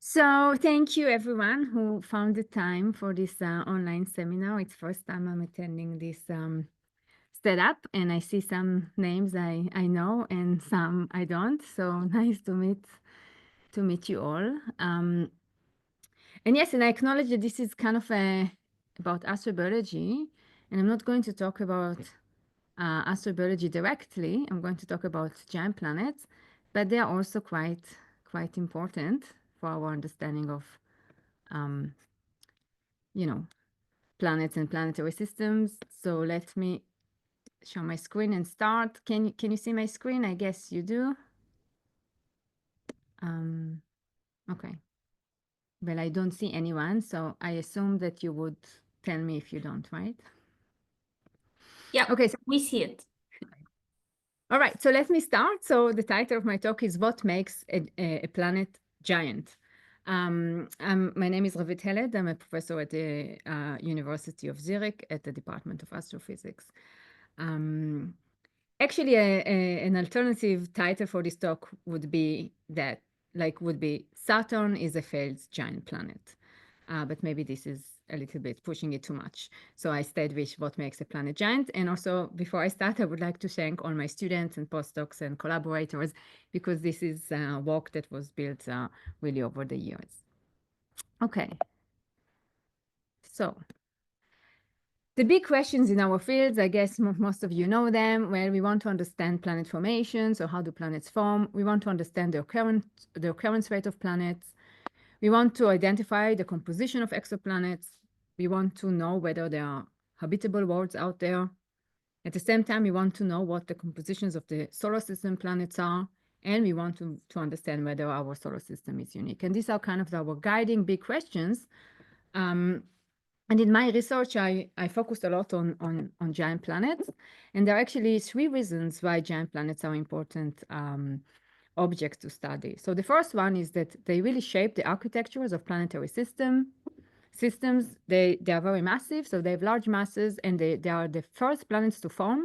So thank you everyone who found the time for this online seminar. It's first time I'm attending this setup, and I see some names I know and some I don't. So nice to meet you all. And yes, and I acknowledge that this is kind of about astrobiology, and I'm not going to talk about astrobiology directly. I'm going to talk about giant planets, but they are also quite important for our understanding of um, you know, planets and planetary systems. So let me show my screen and start. Can you see my screen? I guess you do. Okay. Well, I don't see anyone, so I assume that you would tell me if you don't, right? Yeah, Okay, so we see it. all right, so let me start. So the title of my talk is What Makes a Planet Giant? My name is Ravit. I'm a professor at the University of Zurich at the Department of Astrophysics. Actually, an alternative title for this talk would be Saturn is a failed giant planet. But maybe this is a little bit pushing it too much. So I stayed with what makes a planet giant. And also, before I start, I would like to thank all my students and postdocs and collaborators, because this is work that was built really over the years. Okay. So the big questions in our fields, I guess most of you know them, where we want to understand planet formation. So how do planets form? We want to understand the occurrence rate of planets. We want to identify the composition of exoplanets. We want to know whether there are habitable worlds out there. At the same time, we want to know what the compositions of the solar system planets are. And we want to understand whether our solar system is unique. And these are kind of our guiding big questions. And in my research, I focused a lot on giant planets. And there are actually three reasons why giant planets are important objects to study. So the first one is that they really shape the architectures of planetary systems. They are very massive, so they have large masses, and they are the first planets to form.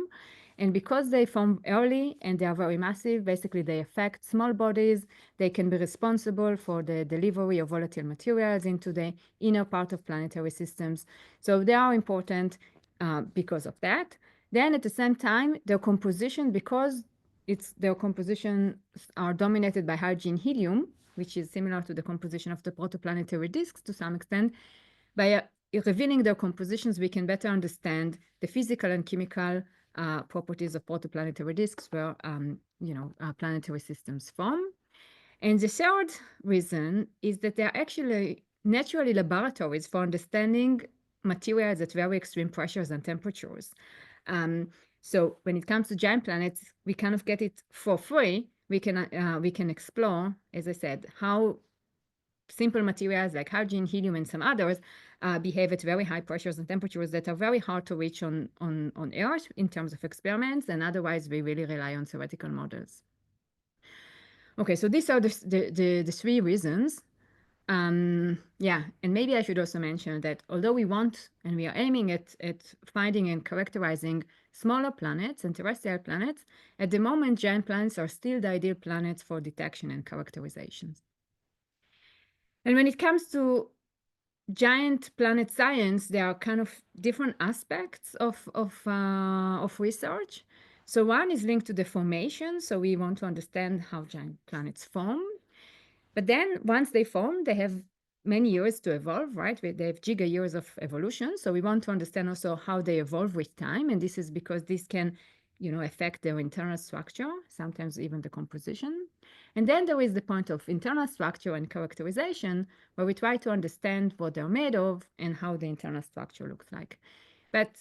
And because they form early and they are very massive, basically they affect small bodies. They can be responsible for the delivery of volatile materials into the inner part of planetary systems. So they are important because of that. Then at the same time, their composition, because their compositions are dominated by hydrogen helium, which is similar to the composition of the protoplanetary disks to some extent. By revealing their compositions, we can better understand the physical and chemical properties of protoplanetary disks where planetary systems form. And the third reason is that they are actually naturally laboratories for understanding materials at very extreme pressures and temperatures. So when it comes to giant planets, we kind of get it for free. We can explore, as I said, how simple materials like hydrogen, helium, and some others behave at very high pressures and temperatures that are very hard to reach on Earth in terms of experiments, and otherwise we really rely on theoretical models. Okay, so these are the three reasons. Yeah, and maybe I should also mention that although we want and we are aiming at finding and characterizing smaller planets and terrestrial planets, at the moment giant planets are still the ideal planets for detection and characterization. And when it comes to giant planet science, there are kind of different aspects of research. So one is linked to the formation. So we want to understand how giant planets form. But then once they form, they have many years to evolve, right? They have giga years of evolution. So we want to understand also how they evolve with time. And this is because this can, affect their internal structure, sometimes even the composition. And then there is the point of internal structure and characterization, where we try to understand what they're made of and how the internal structure looks like. But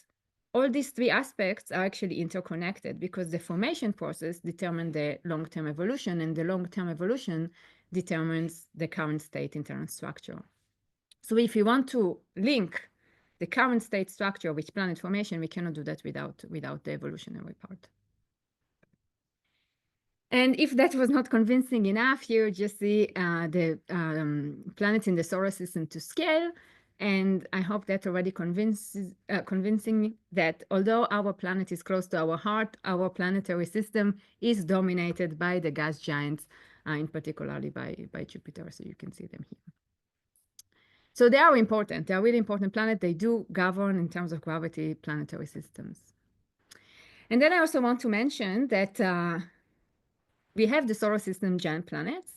all these three aspects are actually interconnected, because the formation process determines the long-term evolution, and the long-term evolution determines the current state internal structure. So if we want to link the current state structure with planet formation, we cannot do that without the evolutionary part. And if that was not convincing enough, here you just see the planets in the solar system to scale. And I hope that already convincing that although our planet is close to our heart, our planetary system is dominated by the gas giants in particularly by Jupiter. So you can see them here. So they are important. They are really important planets. They do govern in terms of gravity planetary systems. And then I also want to mention that we have the solar system giant planets.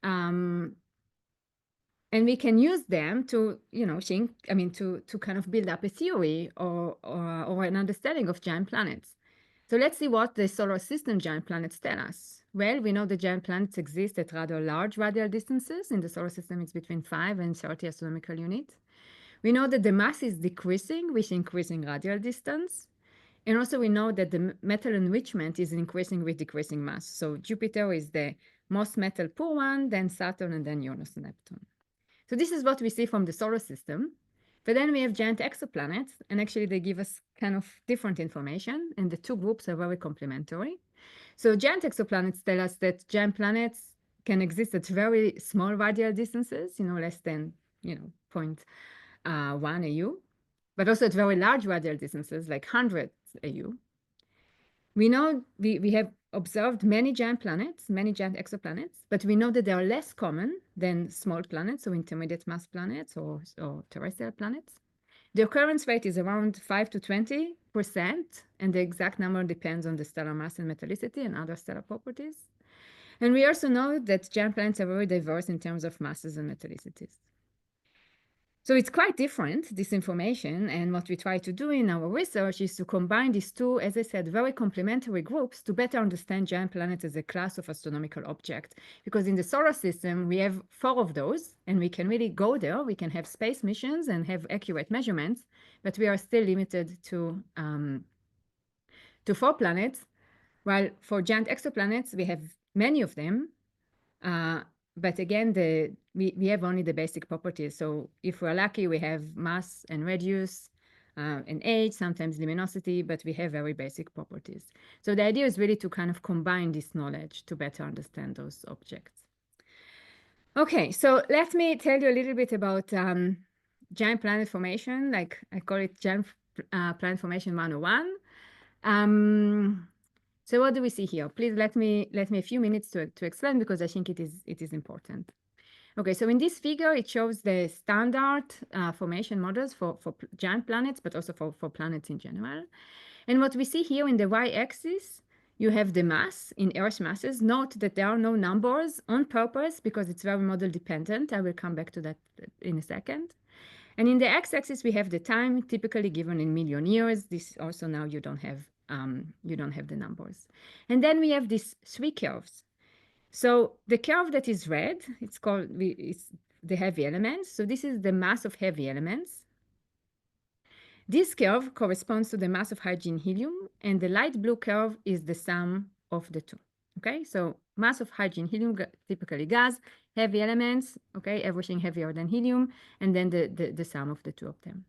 And we can use them to, to kind of build up a theory or an understanding of giant planets. So let's see what the solar system giant planets tell us. Well, we know the giant planets exist at rather large radial distances. In the solar system, it's between 5 and 30 astronomical units. We know that the mass is decreasing with increasing radial distance. And also we know that the metal enrichment is increasing with decreasing mass. So Jupiter is the most metal poor one, then Saturn, and then Uranus and Neptune. So this is what we see from the solar system. But then we have giant exoplanets, and actually they give us kind of different information, and the two groups are very complementary. So giant exoplanets tell us that giant planets can exist at very small radial distances, less than, 0.1 AU, but also at very large radial distances, like hundreds AU. We know we have observed many giant planets, many giant exoplanets, but we know that they are less common than small planets, so intermediate mass planets or terrestrial planets. The occurrence rate is around 5 to 20%, and the exact number depends on the stellar mass and metallicity and other stellar properties. And we also know that giant planets are very diverse in terms of masses and metallicities. So it's quite different, this information, and what we try to do in our research is to combine these two, as I said, very complementary groups to better understand giant planets as a class of astronomical object. Because in the solar system, we have 4 of those, and we can really go there. We can have space missions and have accurate measurements, but we are still limited to 4 planets, while for giant exoplanets, we have many of them. But again, we have only the basic properties. So if we're lucky, we have mass and radius and age, sometimes luminosity, but we have very basic properties. So the idea is really to kind of combine this knowledge to better understand those objects. Okay, so let me tell you a little bit about giant planet formation. Like I call it giant planet formation 101. So what do we see here? Please let me a few minutes to explain, because I think it is important. Okay, so in this figure, it shows the standard formation models for giant planets, but also for planets in general. And what we see here in the y-axis, you have the mass in Earth masses. Note that there are no numbers on purpose because it's very model dependent. I will come back to that in a second. And in the x-axis, we have the time, typically given in million years. This also now you don't have the numbers. And then we have these 3 curves. So the curve that is red, it's the heavy elements. So this is the mass of heavy elements. This curve corresponds to the mass of hydrogen helium, and the light blue curve is the sum of the two. Okay, so mass of hydrogen helium, typically gas, heavy elements, okay, everything heavier than helium, and then the sum of the two of them.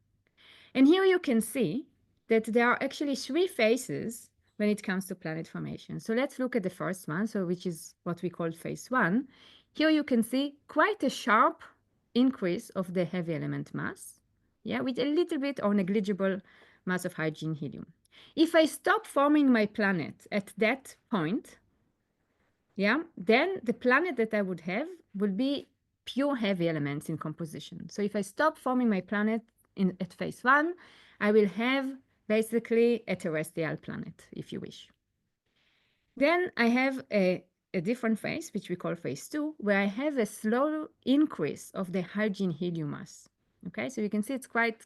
And here you can see that there are actually 3 phases when it comes to planet formation. So let's look at the first one, which is what we call phase 1. Here you can see quite a sharp increase of the heavy element mass, with a little bit or negligible mass of hydrogen helium. If I stop forming my planet at that point, then the planet that I would have would be pure heavy elements in composition. So if I stop forming my planet at phase 1, I will have basically a terrestrial planet, if you wish. Then I have a different phase, which we call phase 2, where I have a slow increase of the hydrogen helium mass. Okay, so you can see it's quite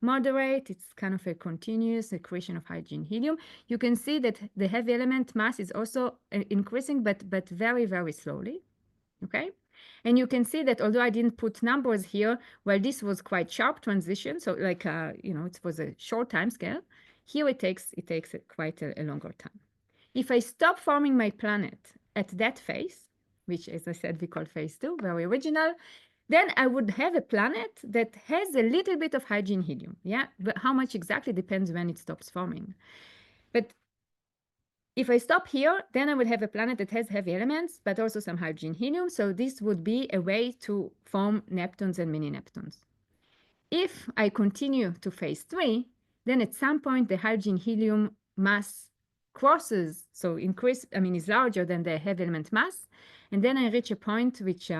moderate. It's kind of a continuous accretion of hydrogen helium. You can see that the heavy element mass is also increasing, but very, very slowly. Okay, and you can see that although I didn't put numbers here, well, this was quite sharp transition. So like, it was a short time scale. Here it takes quite a longer time. If I stop forming my planet at that phase, which, as I said, we call phase 2, very original, then I would have a planet that has a little bit of hydrogen helium. But how much exactly depends when it stops forming. But if I stop here, then I would have a planet that has heavy elements, but also some hydrogen helium. So this would be a way to form Neptunes and mini Neptunes. If I continue to phase 3, then at some point the hydrogen helium mass crosses, so is larger than the heavy element mass. And then I reach a point which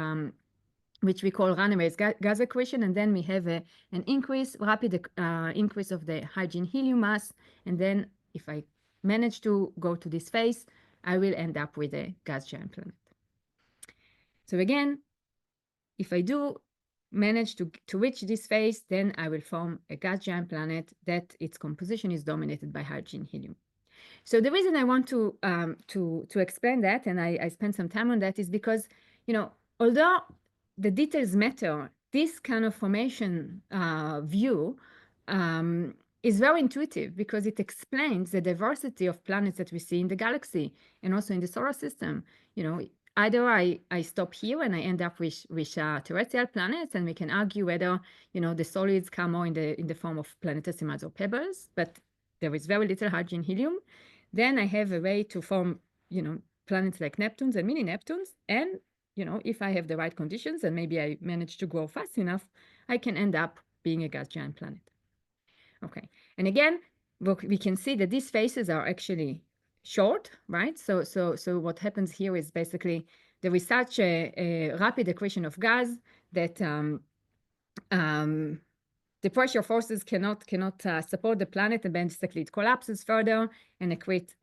we call runaway gas accretion, and then we have an rapid increase of the hydrogen helium mass, and then if I manage to go to this phase, I will end up with a gas giant planet. So again, if I do manage to reach this phase, then I will form a gas giant planet that its composition is dominated by hydrogen helium. So the reason I want to explain that, and I spent some time on that, is because, although the details matter, this kind of formation view is very intuitive because it explains the diversity of planets that we see in the galaxy and also in the solar system. Either I stop here and I end up with terrestrial planets, and we can argue whether the solids come more in the form of planetesimals or pebbles, but there is very little hydrogen helium. Then I have a way to form planets like Neptunes and mini Neptunes, and if I have the right conditions and maybe I manage to grow fast enough, I can end up being a gas giant planet. Okay, and again, we can see that these phases are actually short, right? So what happens here is basically there is such a rapid accretion of gas that the pressure forces cannot support the planet, and basically it collapses further and accrete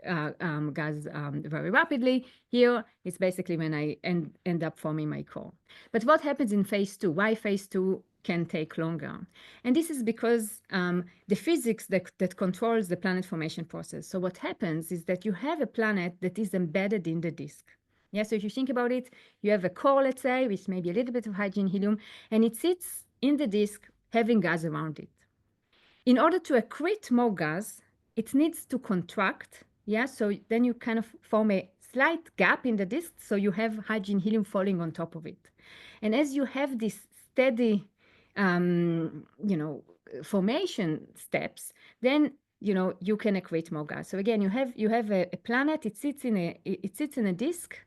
gas very rapidly. Here, it's basically when I end up forming my core. But what happens in phase 2? Why phase 2 can take longer? And this is because the physics that controls the planet formation process. So what happens is that you have a planet that is embedded in the disk. Yeah, so if you think about it, you have a core, let's say, with maybe a little bit of hydrogen helium, and it sits in the disk having gas around it. In order to accrete more gas, it needs to contract. Yeah, so then you kind of form a slight gap in the disk, so you have hydrogen helium falling on top of it. And as you have this steady, formation steps, then you can accrete more gas. So again, you have a planet. It sits in a disk.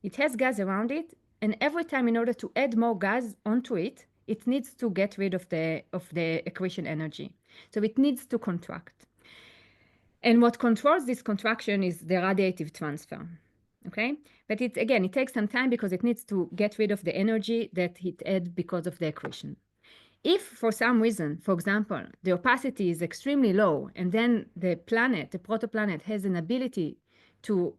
It has gas around it, and every time, in order to add more gas onto it, it needs to get rid of the accretion energy. So it needs to contract. And what controls this contraction is the radiative transfer. Okay, but it takes some time because it needs to get rid of the energy that it had because of the accretion. If for some reason, for example, the opacity is extremely low, and then the protoplanet, has an ability to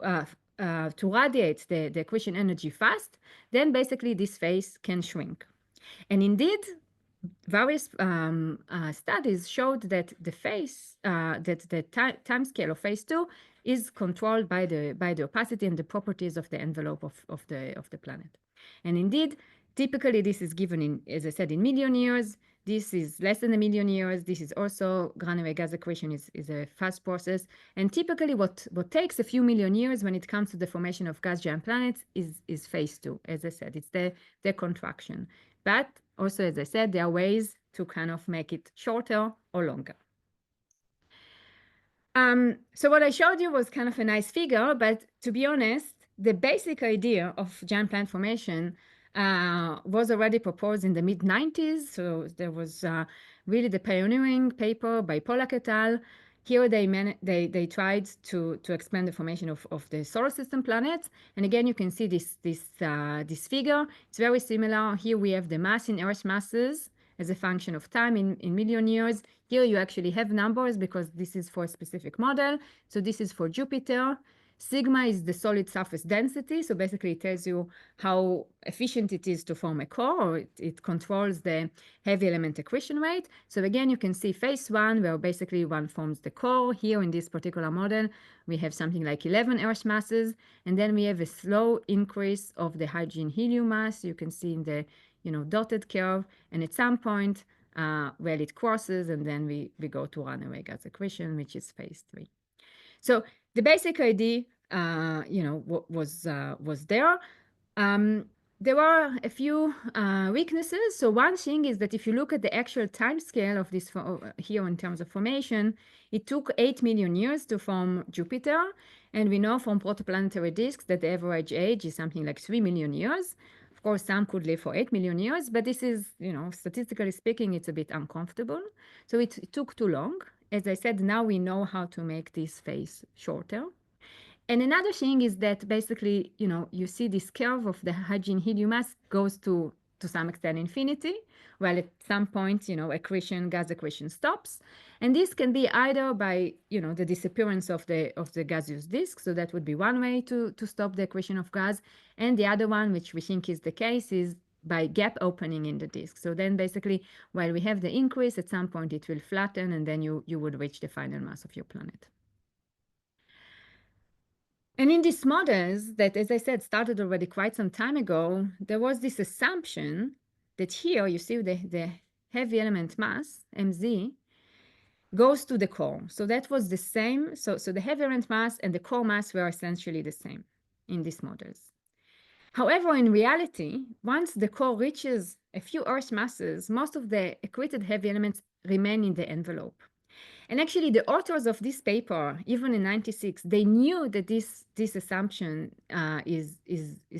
radiate the accretion energy fast, then basically this phase can shrink. And indeed, various studies showed that the time scale of phase 2 is controlled by the opacity and the properties of the envelope of the planet. And indeed, typically this is given in, as I said, in million years. This is less than a million years. This is also runaway gas accretion is a fast process. And typically what takes a few million years when it comes to the formation of gas giant planets is phase 2. As I said, it's the contraction. But also, as I said, there are ways to kind of make it shorter or longer. So what I showed you was kind of a nice figure, but to be honest, the basic idea of giant planet formation was already proposed in the mid-90s. So there was really the pioneering paper by Pollack et al. Here they tried to explain the formation of the solar system planets. And again, you can see this figure. It's very similar. Here we have the mass in Earth masses as a function of time in million years. Here you actually have numbers because this is for a specific model. So this is for Jupiter. Sigma is the solid surface density. So basically it tells you how efficient it is to form a core, or it controls the heavy element accretion rate. So again, you can see phase 1, where basically one forms the core. Here in this particular model, we have something like 11 Earth masses. And then we have a slow increase of the hydrogen helium mass. You can see in the dotted curve. And at some point, well, it crosses, and then we go to runaway gas accretion, which is phase 3. So the basic idea, was there. There are a few weaknesses. So one thing is that if you look at the actual time scale of this here in terms of formation, it took 8 million years to form Jupiter. And we know from protoplanetary disks that the average age is something like 3 million years. Of course, some could live for 8 million years, but this is, statistically speaking, it's a bit uncomfortable. So it took too long. As I said, now we know how to make this phase shorter. And another thing is that basically, you see this curve of the hydrogen helium mass goes to some extent infinity, while at some point, accretion, gas accretion stops. And this can be either by, the disappearance of the gaseous disk. So that would be one way to stop the accretion of gas. And the other one, which we think is the case, is by gap opening in the disk. So then basically, while we have the increase, at some point it will flatten, and then you would reach the final mass of your planet. And in these models that, as I said, started already quite some time ago, there was this assumption that here you see the heavy element mass, mz, goes to the core. So that was the same. So the heavy element mass and the core mass were essentially the same in these models. However, in reality, once the core reaches a few Earth masses, most of the accreted heavy elements remain in the envelope. And actually, the authors of this paper, even in '96, they knew that this assumption is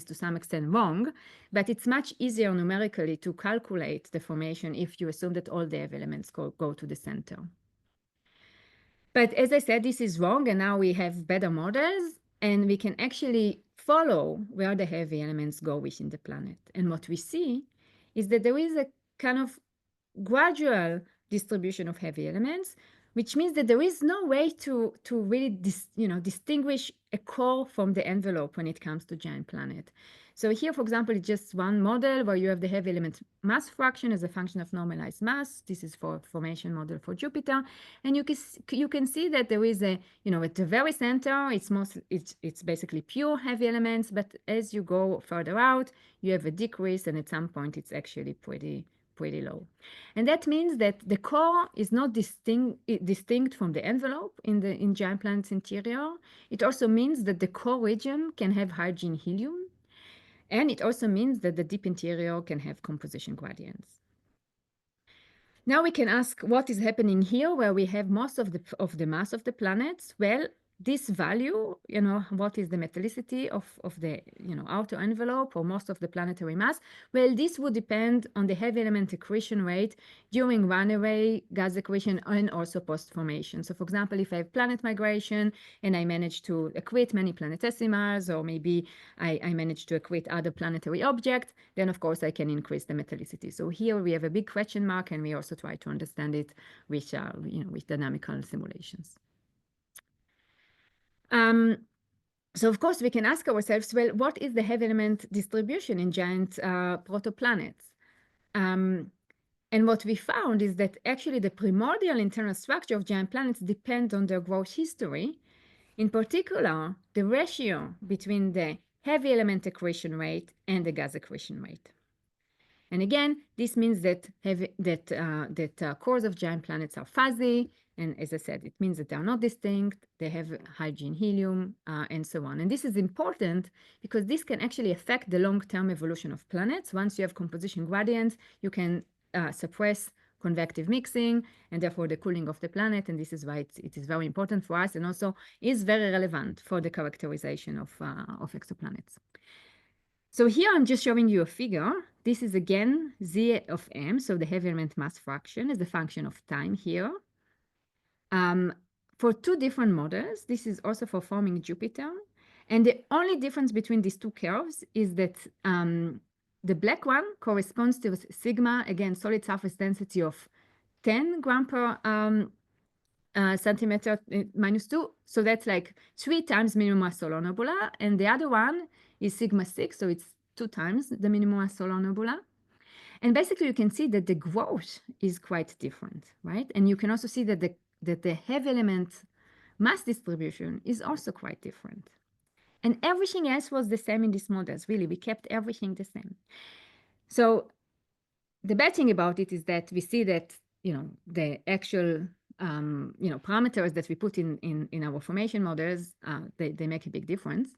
to some extent wrong, but it's much easier numerically to calculate the formation if you assume that all the heavy elements go to the center. But as I said, this is wrong, and now we have better models, and we can actually follow where the heavy elements go within the planet. And what we see is that there is a kind of gradual distribution of heavy elements, which means that there is no way to really distinguish a core from the envelope when it comes to giant planet. So here, for example, it's just one model where you have the heavy element mass fraction as a function of normalized mass. This is for formation model for Jupiter. And you can see that there is at the very center, it's basically pure heavy elements. But as you go further out, you have a decrease. And at some point, it's actually pretty low. And that means that the core is not distinct from the envelope in giant planet's interior. It also means that the core region can have hydrogen helium. And it also means that the deep interior can have composition gradients. Now we can ask what is happening here where we have most of the mass of the planets. Well, this value, what is the metallicity of the outer envelope or most of the planetary mass? Well, this would depend on the heavy element accretion rate during runaway, gas accretion, and also post-formation. So for example, if I have planet migration and I manage to accrete many planetesimals, or maybe I manage to accrete other planetary objects, then of course I can increase the metallicity. So here we have a big question mark, and we also try to understand it with dynamical simulations. So of course, we can ask ourselves, well, what is the heavy element distribution in giant protoplanets? And what we found is that actually the primordial internal structure of giant planets depend on their growth history. In particular, the ratio between the heavy element accretion rate and the gas accretion rate. And again, this means that cores of giant planets are fuzzy. And as I said, it means that they are not distinct. They have hydrogen, helium, and so on. And this is important because this can actually affect the long-term evolution of planets. Once you have composition gradients, you can suppress convective mixing and therefore the cooling of the planet. And this is why it is very important for us and also is very relevant for the characterization of exoplanets. So here I'm just showing you a figure. This is again Z of M, so the heavy element mass fraction is the function of time here. For two different models, this is also for forming Jupiter. And the only difference between these two curves is that the black one corresponds to sigma, again, solid surface density of 10 gram per centimeter minus 2. So that's like 3 times minimum mass solar nebula. And the other one is sigma 6, so it's 2 times the minimum mass solar nebula. And basically, you can see that the growth is quite different, right? And you can also see that the heavy element mass distribution is also quite different. And everything else was the same in these models, really. We kept everything the same. So the bad thing about it is that we see that, the actual parameters that we put in our formation models, they make a big difference.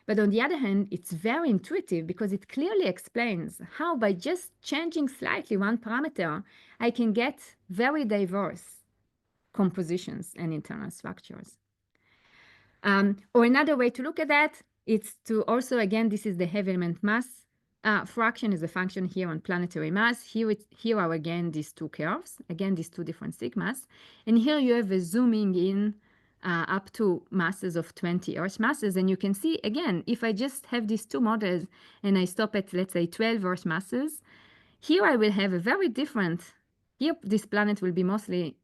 But on the other hand, it's very intuitive because it clearly explains how by just changing slightly one parameter, I can get very diverse compositions and internal structures. Or another way to look at that, it's to also, again, this is the heavy element mass fraction is a function here on planetary mass. Here are again these two curves, again, these two different sigmas. And here you have a zooming in up to masses of 20 Earth masses. And you can see, again, if I just have these two models and I stop at, let's say, 12 Earth masses, here I will have a very different, here this planet will be mostly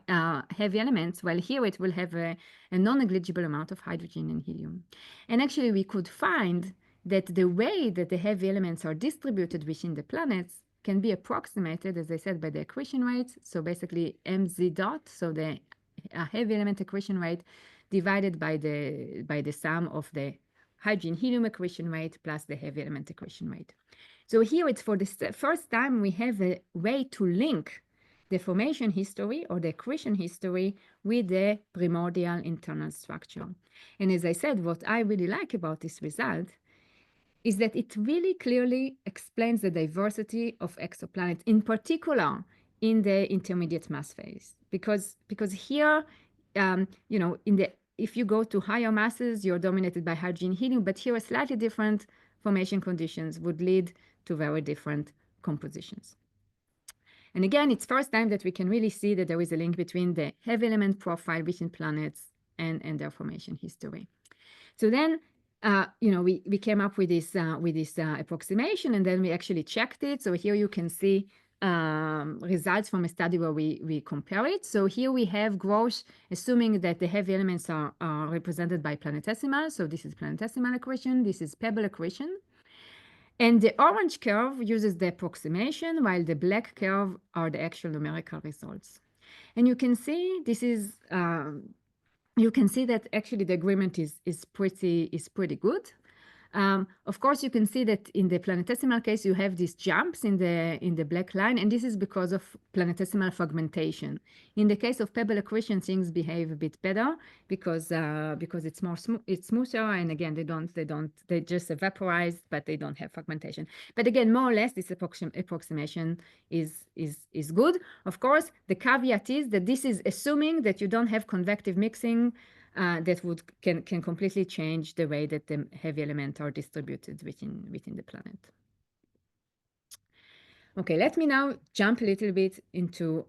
heavy elements, while here it will have a non-negligible amount of hydrogen and helium. And actually we could find that the way that the heavy elements are distributed within the planets can be approximated, as I said, by the accretion rate. So basically mz dot, so the heavy element accretion rate divided by the sum of the hydrogen helium accretion rate plus the heavy element accretion rate. So here it's for the first time we have a way to link the formation history or the accretion history with the primordial internal structure. And as I said, what I really like about this result is that it really clearly explains the diversity of exoplanets, in particular in the intermediate mass phase. Because here, if you go to higher masses, you're dominated by hydrogen helium, but here a slightly different formation conditions would lead to very different compositions. And again, it's first time that we can really see that there is a link between the heavy element profile within planets and their formation history. So then, we came up with this approximation, and then we actually checked it. So here you can see results from a study where we compare it. So here we have growth, assuming that the heavy elements are represented by planetesimal. So this is planetesimal accretion, this is pebble accretion. And the orange curve uses the approximation, while the black curve are the actual numerical results. And you can see this is you can see that actually the agreement is pretty good. Of course, you can see that in the planetesimal case, you have these jumps in the black line, and this is because of planetesimal fragmentation. In the case of pebble accretion, things behave a bit better because it's more it's smoother, and again they just evaporize, but they don't have fragmentation. But again, more or less, this approximation is good. Of course, the caveat is that this is assuming that you don't have convective mixing. That can completely change the way that the heavy elements are distributed within the planet. Okay, let me now jump a little bit into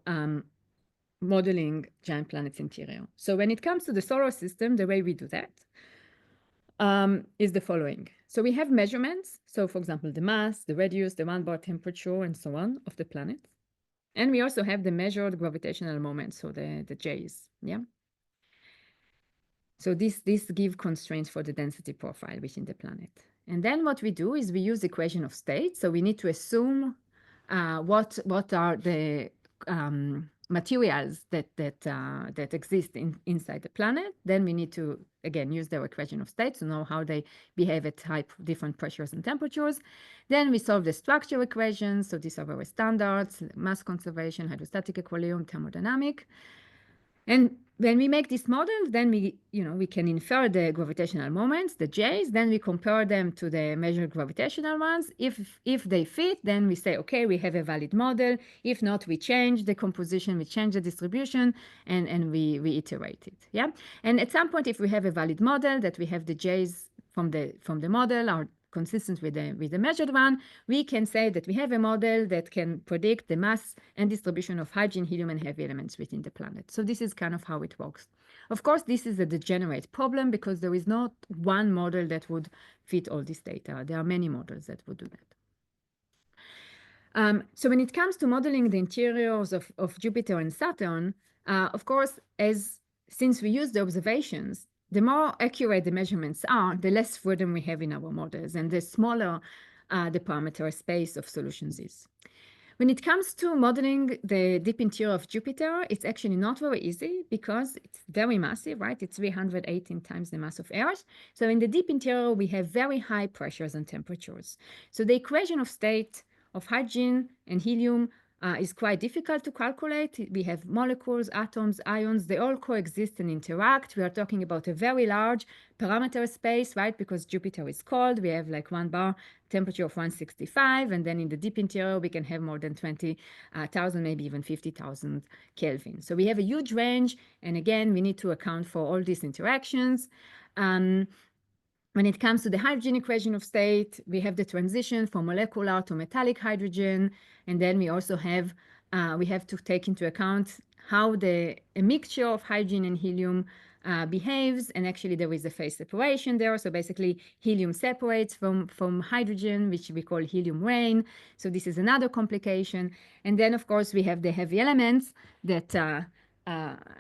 modeling giant planets interior. So when it comes to the solar system, the way we do that is the following. So we have measurements. So for example, the mass, the radius, the one bar temperature, and so on of the planet. And we also have the measured gravitational moment, so the J's, yeah? So this gives constraints for the density profile within the planet. And then what we do is we use the equation of state. So we need to assume what are the materials that exist inside the planet. Then we need to, again, use their equation of state to know how they behave at different pressures and temperatures. Then we solve the structure equations. So these are very standards: mass conservation, hydrostatic equilibrium, thermodynamic. And when we make this model, then we can infer the gravitational moments, the J's, then we compare them to the measured gravitational ones. If they fit, then we say, okay, we have a valid model. If not, we change the composition, we change the distribution, and we reiterate it. Yeah. And at some point, if we have a valid model, that we have the J's from the model are consistent with the measured one, we can say that we have a model that can predict the mass and distribution of hydrogen, helium, and heavy elements within the planet. So this is kind of how it works. Of course, this is a degenerate problem because there is not one model that would fit all this data. There are many models that would do that. So when it comes to modeling the interiors of Jupiter and Saturn, of course, since we use the observations, the more accurate the measurements are, the less freedom we have in our models, and the smaller the parameter space of solutions is. When it comes to modeling the deep interior of Jupiter, it's actually not very easy because it's very massive, right? It's 318 times the mass of Earth. So in the deep interior, we have very high pressures and temperatures. So the equation of state of hydrogen and helium is quite difficult to calculate. We have molecules, atoms, ions, they all coexist and interact. We are talking about a very large parameter space, right? Because Jupiter is cold. We have like 1 bar temperature of 165, and then in the deep interior, we can have more than 20,000, maybe even 50,000 Kelvin. So we have a huge range, and again, we need to account for all these interactions. When it comes to the hydrogen equation of state, we have the transition from molecular to metallic hydrogen, and then we also have we have to take into account how a mixture of hydrogen and helium behaves, and actually there is a phase separation there. So basically helium separates from hydrogen, which we call helium rain. So this is another complication. And then of course we have the heavy elements that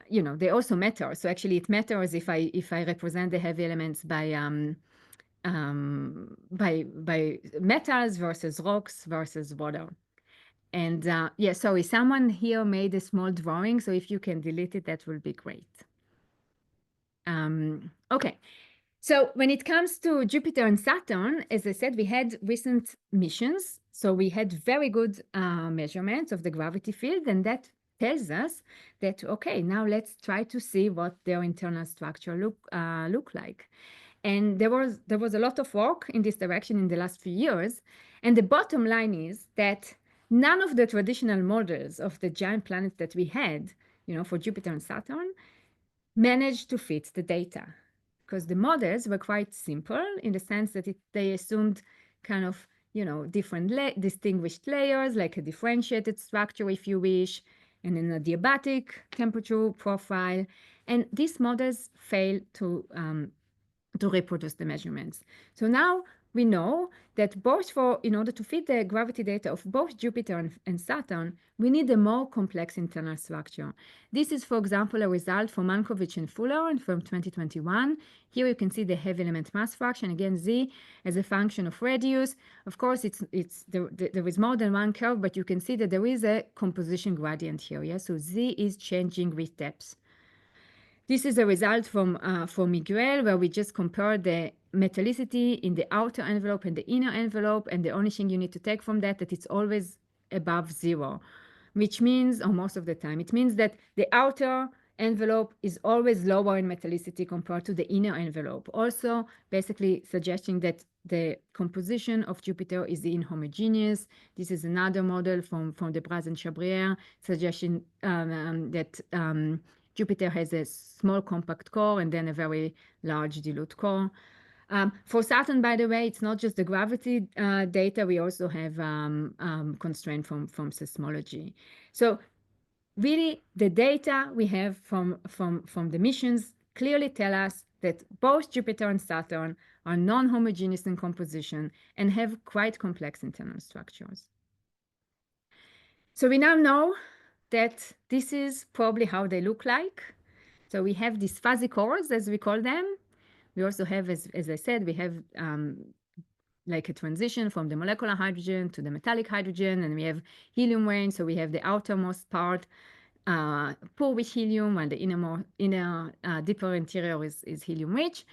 you know, they also matter. So actually it matters if I represent the heavy elements by metals versus rocks versus water. And yeah, sorry, someone here made a small drawing, so if you can delete it, that will be great. Okay, so when it comes to Jupiter and Saturn, as I said, we had recent missions. So we had very good measurements of the gravity field, and that tells us that, okay, now let's try to see what their internal structure look like. And there was a lot of work in this direction in the last few years. And the bottom line is that none of the traditional models of the giant planets that we had, you know, for Jupiter and Saturn, managed to fit the data, because the models were quite simple in the sense that they assumed kind of, you know, different distinguished layers, like a differentiated structure, if you wish, and an adiabatic temperature profile. And these models fail to reproduce the measurements. So now we know that both in order to fit the gravity data of both Jupiter and Saturn, we need a more complex internal structure. This is, for example, a result from Mankiewicz and Fuller from 2021. Here you can see the heavy element mass fraction, again, Z as a function of radius. Of course, there is more than one curve, but you can see that there is a composition gradient here. Yeah? So Z is changing with depth. This is a result from Miguel, where we just compared the metallicity in the outer envelope and the inner envelope, and the only thing you need to take from that it's always above zero, which means, or most of the time, it means that the outer envelope is always lower in metallicity compared to the inner envelope. Also, basically suggesting that the composition of Jupiter is inhomogeneous. This is another model from Debraz and Chabrier, suggesting that Jupiter has a small compact core and then a very large dilute core. For Saturn, by the way, it's not just the gravity data. We also have constraint from seismology. So really, the data we have from the missions clearly tell us that both Jupiter and Saturn are non-homogeneous in composition and have quite complex internal structures. So we now know that this is probably how they look like. So we have these fuzzy cores, as we call them. We also have, as I said, we have like a transition from the molecular hydrogen to the metallic hydrogen, and we have helium rain. So we have the outermost part poor with helium, and the inner deeper interior is helium rich.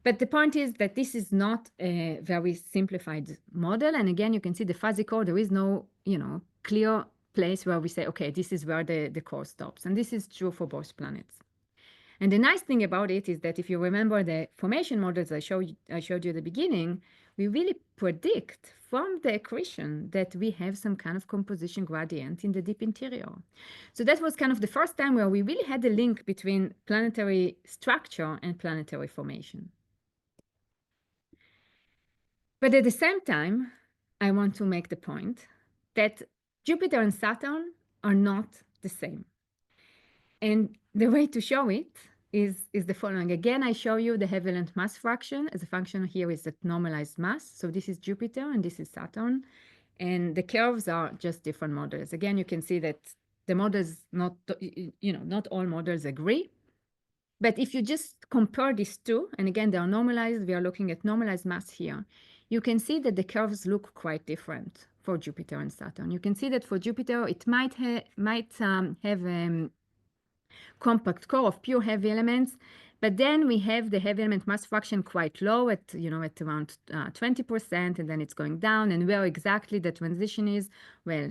But the point is that this is not a very simplified model. And again, you can see the fuzzy core. There is no, you know, clear place where we say, okay, this is where the core stops. And this is true for both planets. And the nice thing about it is that if you remember the formation models I showed you at the beginning, we really predict from the accretion that we have some kind of composition gradient in the deep interior. So that was kind of the first time where we really had a link between planetary structure and planetary formation. But at the same time, I want to make the point that Jupiter and Saturn are not the same. And the way to show it is the following. Again, I show you the heavy element mass fraction as a function here is that normalized mass. So this is Jupiter and this is Saturn. And the curves are just different models. Again, you can see that the models, not all models agree. But if you just compare these two, and again, they are normalized, we are looking at normalized mass here, you can see that the curves look quite different for Jupiter and Saturn. You can see that for Jupiter, it might have compact core of pure heavy elements, but then we have the heavy element mass fraction quite low at around 20%, and then it's going down. And where exactly the transition is, well,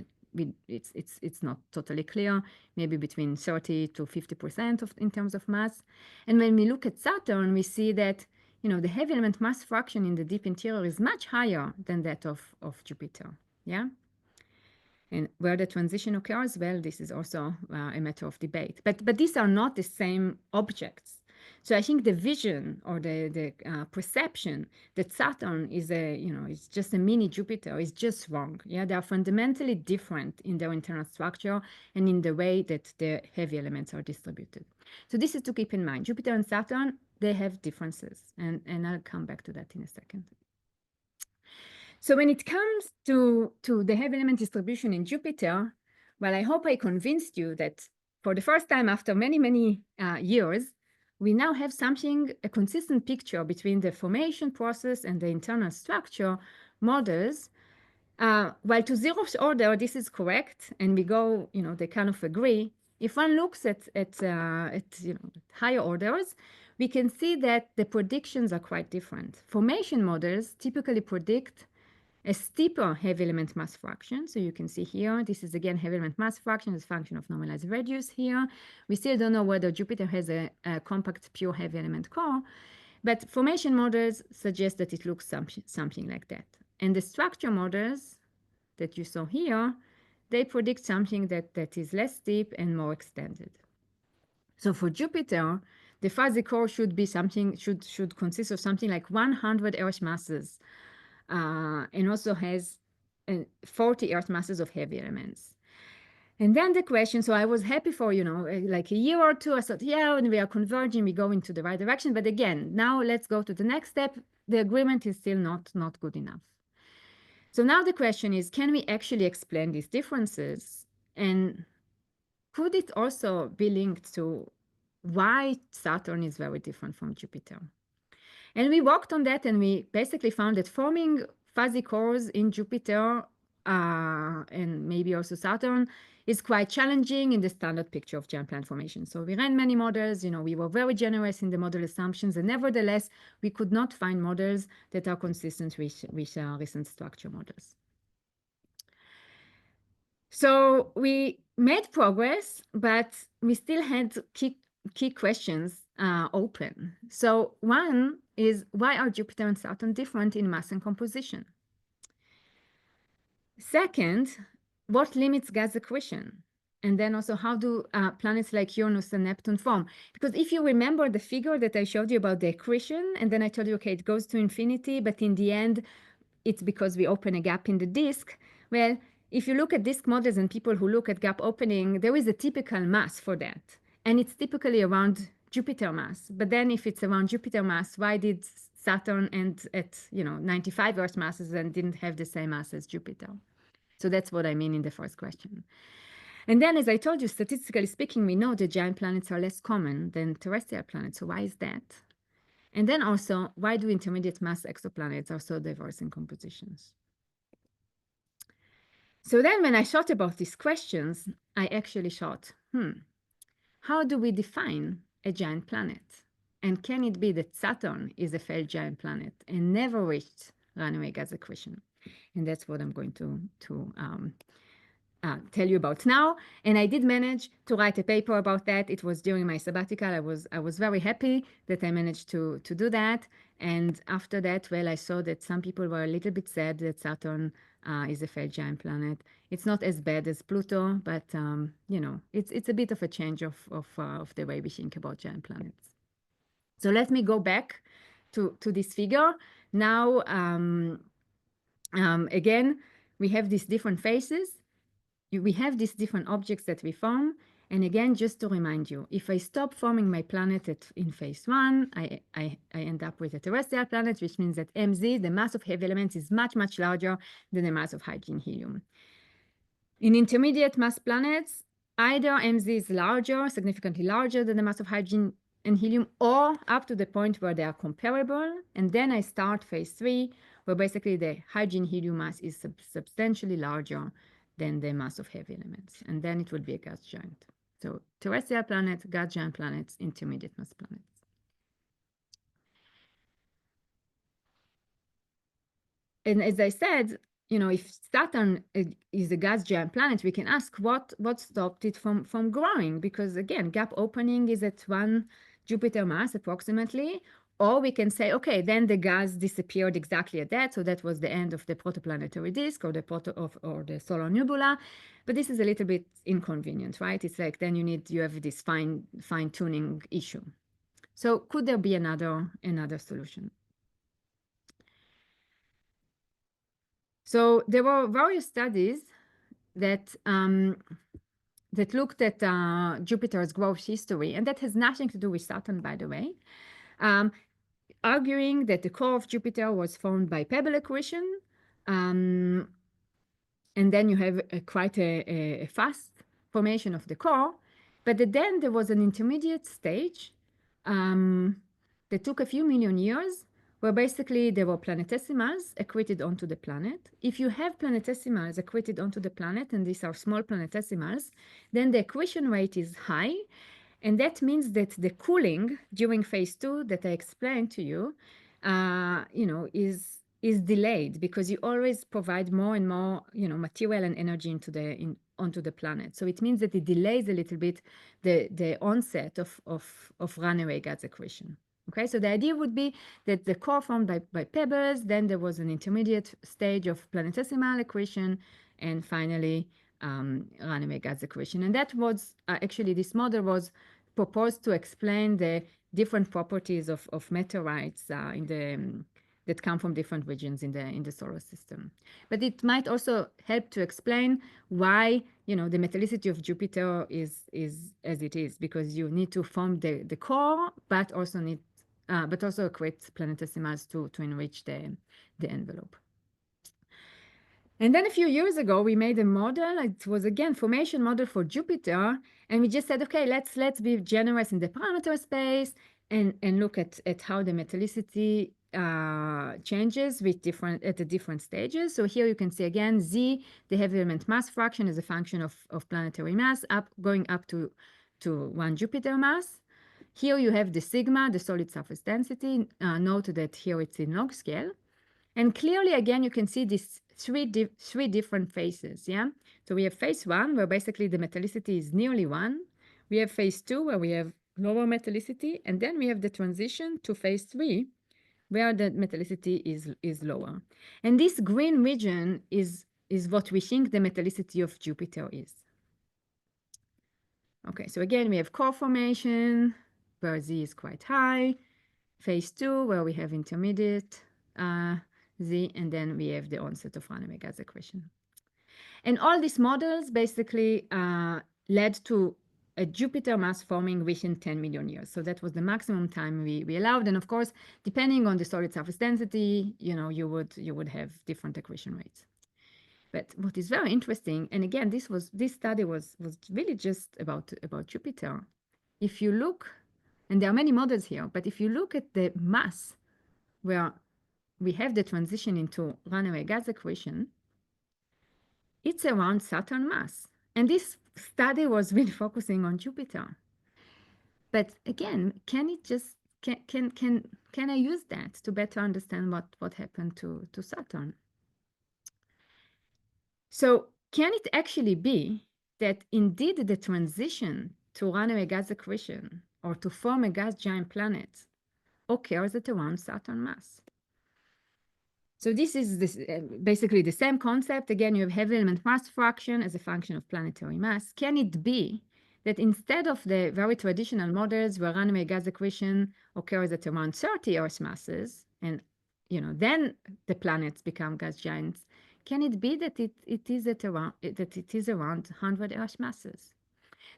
it's not totally clear, maybe between 30 to 50% in terms of mass. And when we look at Saturn, we see that the heavy element mass fraction in the deep interior is much higher than that of Jupiter. Yeah. And where the transition occurs, well, this is also a matter of debate. But these are not the same objects. So I think the vision or the perception that Saturn is is just a mini Jupiter is just wrong. Yeah, they are fundamentally different in their internal structure and in the way that the heavy elements are distributed. So this is to keep in mind. Jupiter and Saturn, they have differences, and I'll come back to that in a second. So when it comes to the heavy element distribution in Jupiter, well, I hope I convinced you that for the first time after many, many years, we now have a consistent picture between the formation process and the internal structure models. While to zeroth order, this is correct, and we go, they kind of agree. If one looks at higher orders, we can see that the predictions are quite different. Formation models typically predict a steeper heavy element mass fraction. So you can see here, this is again heavy element mass fraction as a function of normalized radius here. We still don't know whether Jupiter has a compact pure heavy element core, but formation models suggest that it looks something like that. And the structure models that you saw here, they predict something that is less steep and more extended. So for Jupiter, the fuzzy core should consist of something like 100 Earth masses, and also has 40 Earth masses of heavy elements. And then the question, so I was happy for, like a year or two, I thought, yeah, when we are converging, we go into the right direction. But again, now let's go to the next step. The agreement is still not good enough. So now the question is, can we actually explain these differences? And could it also be linked to why Saturn is very different from Jupiter? And we worked on that, and we basically found that forming fuzzy cores in Jupiter and maybe also Saturn is quite challenging in the standard picture of giant planet formation. So we ran many models, we were very generous in the model assumptions, and nevertheless, we could not find models that are consistent with recent structure models. So we made progress, but we still had key questions open. So one is, why are Jupiter and Saturn different in mass and composition? Second, what limits gas accretion? And then also, how do planets like Uranus and Neptune form? Because if you remember the figure that I showed you about the accretion, and then I told you, okay, it goes to infinity, but in the end, it's because we open a gap in the disk. Well, if you look at disk models and people who look at gap opening, there is a typical mass for that. And it's typically around Jupiter mass. But then if it's around Jupiter mass, why did Saturn end at 95 Earth masses and didn't have the same mass as Jupiter? So that's what I mean in the first question. And then, as I told you, statistically speaking, we know that giant planets are less common than terrestrial planets. So why is that? And then also, why do intermediate mass exoplanets are so diverse in compositions? So then when I thought about these questions, I actually thought, how do we define a giant planet? And can it be that Saturn is a failed giant planet and never reached runaway gas accretion? And that's what I'm going to tell you about now. And I did manage to write a paper about that. It was during my sabbatical. I was very happy that I managed to do that. And after that, well, I saw that some people were a little bit sad that Saturn is a failed giant planet. It's not as bad as Pluto, but it's a bit of a change of the way we think about giant planets. So let me go back to this figure. Now, again, we have these different phases. We have these different objects that we form. And again, just to remind you, if I stop forming my planet in phase 1, I end up with a terrestrial planet, which means that MZ, the mass of heavy elements, is much, much larger than the mass of hydrogen helium. In intermediate mass planets, either MZ is larger, significantly larger than the mass of hydrogen and helium, or up to the point where they are comparable. And then I start phase 3, where basically the hydrogen helium mass is substantially larger than the mass of heavy elements. And then it would be a gas giant. So terrestrial planets, gas giant planets, intermediate mass planets. And as I said, if Saturn is a gas giant planet, we can ask what stopped it from growing? Because again, gap opening is at 1 Jupiter mass approximately. Or we can say, okay, then the gas disappeared exactly at that. So that was the end of the protoplanetary disk or the solar nebula. But this is a little bit inconvenient, right? It's like then you have this fine tuning issue. So could there be another solution? So there were various studies that that looked at Jupiter's growth history, and that has nothing to do with Saturn, by the way, arguing that the core of Jupiter was formed by pebble accretion, and then you have quite a fast formation of the core, but then there was an intermediate stage that took a few million years, where basically there were planetesimals accreted onto the planet. If you have planetesimals accreted onto the planet, and these are small planetesimals, then the accretion rate is high, and that means that the cooling during phase 2 that I explained to you, is delayed, because you always provide more and more, material and energy onto the planet. So it means that it delays a little bit the onset of runaway gas accretion. Okay, so the idea would be that the core formed by pebbles, then there was an intermediate stage of planetesimal accretion, and finally runaway gas accretion. And that was actually, this model was proposed to explain the different properties of meteorites that come from different regions in the solar system. But it might also help to explain why, the metallicity of Jupiter is as it is, because you need to form the core, but also create planetesimals to enrich the envelope. And then a few years ago, we made a model. It was, again, formation model for Jupiter. And we just said, okay, let's be generous in the parameter space and look at how the metallicity changes at the different stages. So here you can see, again, Z, the heavy element mass fraction, is a function of planetary mass, going up to 1 Jupiter mass. Here you have the sigma, the solid surface density. Note that here it's in log scale. And clearly, again, you can see these three different phases, yeah? So we have phase 1, where basically the metallicity is nearly 1. We have phase 2, where we have lower metallicity. And then we have the transition to phase 3, where the metallicity is lower. And this green region is what we think the metallicity of Jupiter is. Okay, so again, we have core formation, where Z is quite high. Phase 2, where we have intermediate Z, and then we have the onset of runaway gas accretion. And all these models basically led to a Jupiter mass forming within 10 million years. So that was the maximum time we allowed. And of course, depending on the solid surface density, you would have different accretion rates. But what is very interesting, and again, this study was really just about Jupiter. If you look, and there are many models here, but if you look at the mass where we have the transition into runaway gas accretion, it's around Saturn mass. And this study was really focusing on Jupiter. But again, can I use that to better understand what happened to Saturn? So can it actually be that indeed the transition to runaway gas accretion, or to form a gas giant planet, occurs at around Saturn mass? So this is basically the same concept. Again, you have heavy element mass fraction as a function of planetary mass. Can it be that instead of the very traditional models where runaway gas accretion occurs at around 30 Earth masses, and then the planets become gas giants, can it be that it is around 100 Earth masses?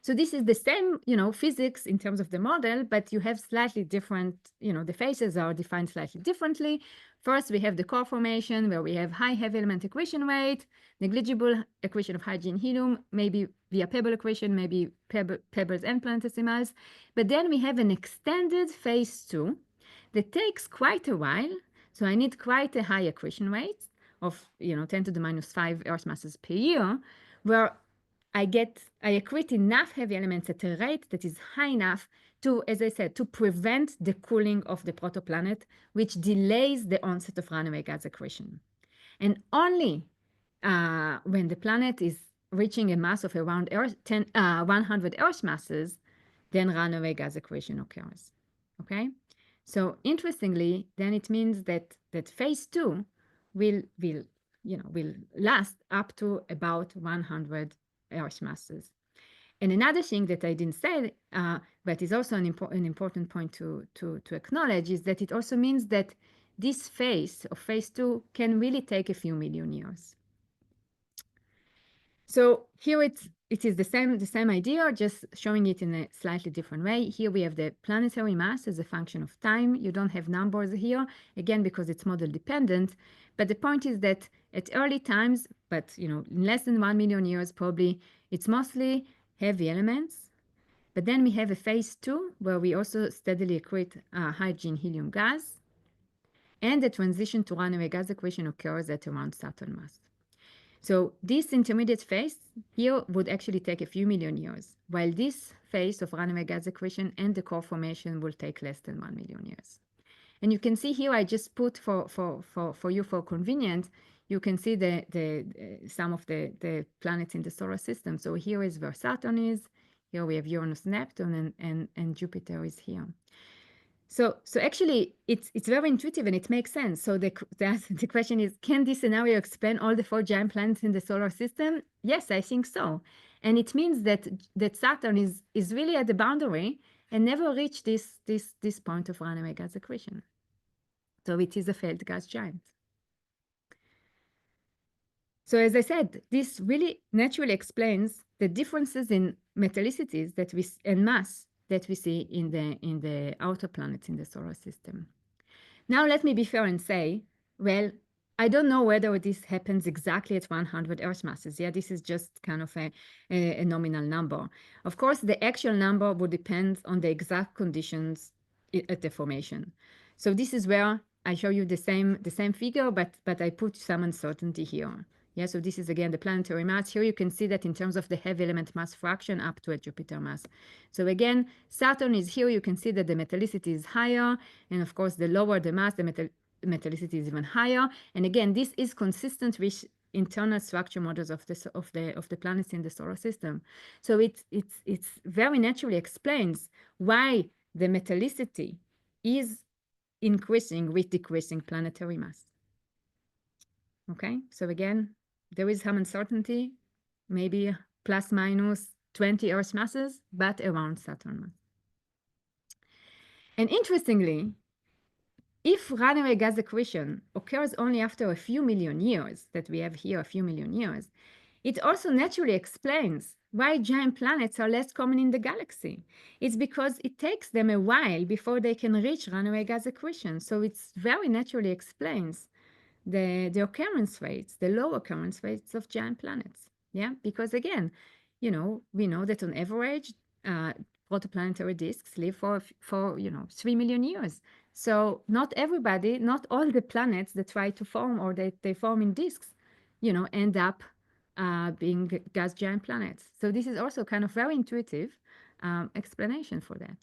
So this is the same, physics in terms of the model, but you have slightly different, the phases are defined slightly differently. First, we have the core formation, where we have high heavy element accretion rate, negligible accretion of hydrogen helium, maybe via pebble accretion, maybe pebbles and planetesimals. But then we have an extended phase 2 that takes quite a while. So I need quite a high accretion rate of, 10 to the minus 5 Earth masses per year, where I accrete enough heavy elements at a rate that is high enough to, as I said, to prevent the cooling of the protoplanet, which delays the onset of runaway gas accretion. And only when the planet is reaching a mass of around 100 Earth masses, then runaway gas accretion occurs. Okay? So interestingly, then it means that phase 2 will last up to about 100 Earth masses. And another thing that I didn't say, but is also an important point to acknowledge, is that it also means that this phase of phase 2 can really take a few million years. So here it is the same idea, just showing it in a slightly different way. Here we have the planetary mass as a function of time. You don't have numbers here, again, because it's model dependent. But the point is that at early times, but in less than 1 million years, probably it's mostly heavy elements. But then we have a phase 2 where we also steadily accrete hydrogen helium gas. And the transition to runaway gas accretion occurs at around Saturn mass. So this intermediate phase here would actually take a few million years, while this phase of runaway gas accretion and the core formation will take less than 1 million years. And you can see here, I just put for you for convenience, you can see some of the planets in the solar system. So here is where Saturn is. Here we have Uranus, Neptune, and Jupiter is here. So actually, it's very intuitive and it makes sense. So the question is, can this scenario explain all the 4 giant planets in the solar system? Yes, I think so. And it means that Saturn is really at the boundary and never reached this point of runaway gas accretion. So it is a failed gas giant. So as I said, this really naturally explains the differences in metallicities and mass that we see in the outer planets in the solar system. Now let me be fair and say, well, I don't know whether this happens exactly at 100 Earth masses. Yeah, this is just kind of a nominal number. Of course, the actual number would depend on the exact conditions at the formation. So this is where I show you the same figure, but I put some uncertainty here. Yeah, so this is again the planetary mass. Here you can see that in terms of the heavy element mass fraction up to a Jupiter mass. So again, Saturn is here. You can see that the metallicity is higher. And of course, the lower the mass, the metallicity is even higher. And again, this is consistent with internal structure models of the planets in the solar system. So it's very naturally explains why the metallicity is increasing with decreasing planetary mass. Okay, so again, there is some uncertainty, maybe plus minus 20 Earth masses, but around Saturn mass. And interestingly, if runaway gas accretion occurs only after a few million years, that we have here a few million years, it also naturally explains why giant planets are less common in the galaxy. It's because it takes them a while before they can reach runaway gas accretion. So it very naturally explains the occurrence rates, the low occurrence rates of giant planets. Yeah, because again, we know that on average, protoplanetary disks live for 3 million years. So not everybody, not all the planets that try to form or they form in disks, end up being gas giant planets. So this is also kind of very intuitive explanation for that.